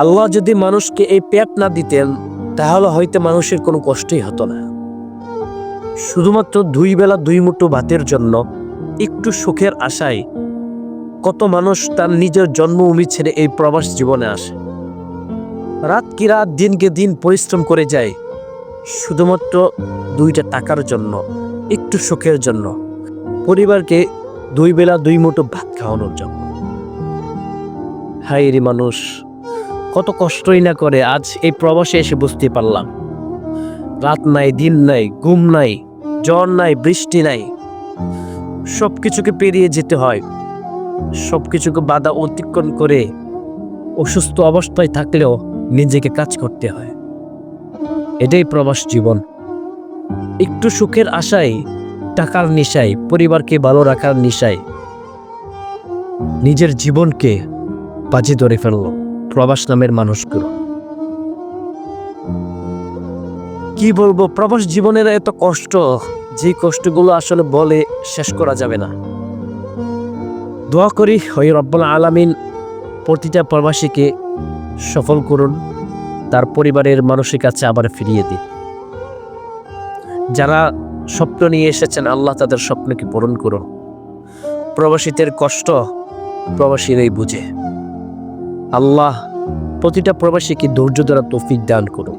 আল্লাহ যদি মানুষকে এই পেট না দিতেন তাহলে হয়তো মানুষের কোনো কষ্টই হতো না। শুধুমাত্র 2 বেলা 2 মুঠো ভাতের জন্য একটু সুখের আশায় কত মানুষ তার নিজের জন্মভূমি ছেড়ে এই প্রবাস জীবনে আসে। রাত কি রাত, দিনকে দিন পরিশ্রম করে যায় শুধুমাত্র 2টা টাকার জন্য, একটু সুখের জন্য, পরিবারকে 2 বেলা 2 মুঠো ভাত খাওয়ানোর জন্য। হায় রে মানুষ, কত কষ্টই না করে আজ এই প্রবাসে এসে বুঝতে পারলাম, রাত নাই, দিন নাই, ঘুম নাই, জ্বর নাই, বৃষ্টি নাই, সবকিছুকে পেরিয়ে যেতে হয়। সবকিছুকে বাধা অতিক্রম করে অসুস্থ অবস্থায় থাকলেও নিজেকে কাজ করতে হয়। এটাই প্রবাস জীবন। একটু সুখের আশায়, টাকার নেশায়, পরিবারকে ভালো রাখার নেশায় নিজের জীবনকে বাজি ধরে ফেললো প্রবাস নামের মানুষগুলো। কি বলবো, প্রবাস জীবনের এত কষ্ট, যে কষ্টগুলো আসলে বলে শেষ করা যাবে না। দোয়া করি ওই রব্বুল আলামিন প্রতিটা প্রবাসীকে সফল করুন, তার পরিবারের মানুষের কাছে আবার ফিরিয়ে দিন। যারা স্বপ্ন নিয়ে এসেছেন আল্লাহ তাদের স্বপ্নকে পূরণ করুন। প্রবাসীদের কষ্ট প্রবাসীরাই বুঝে। আল্লাহ প্রতিটা প্রবাসীকে ধৈর্য ধরার তৌফিক দান করুন।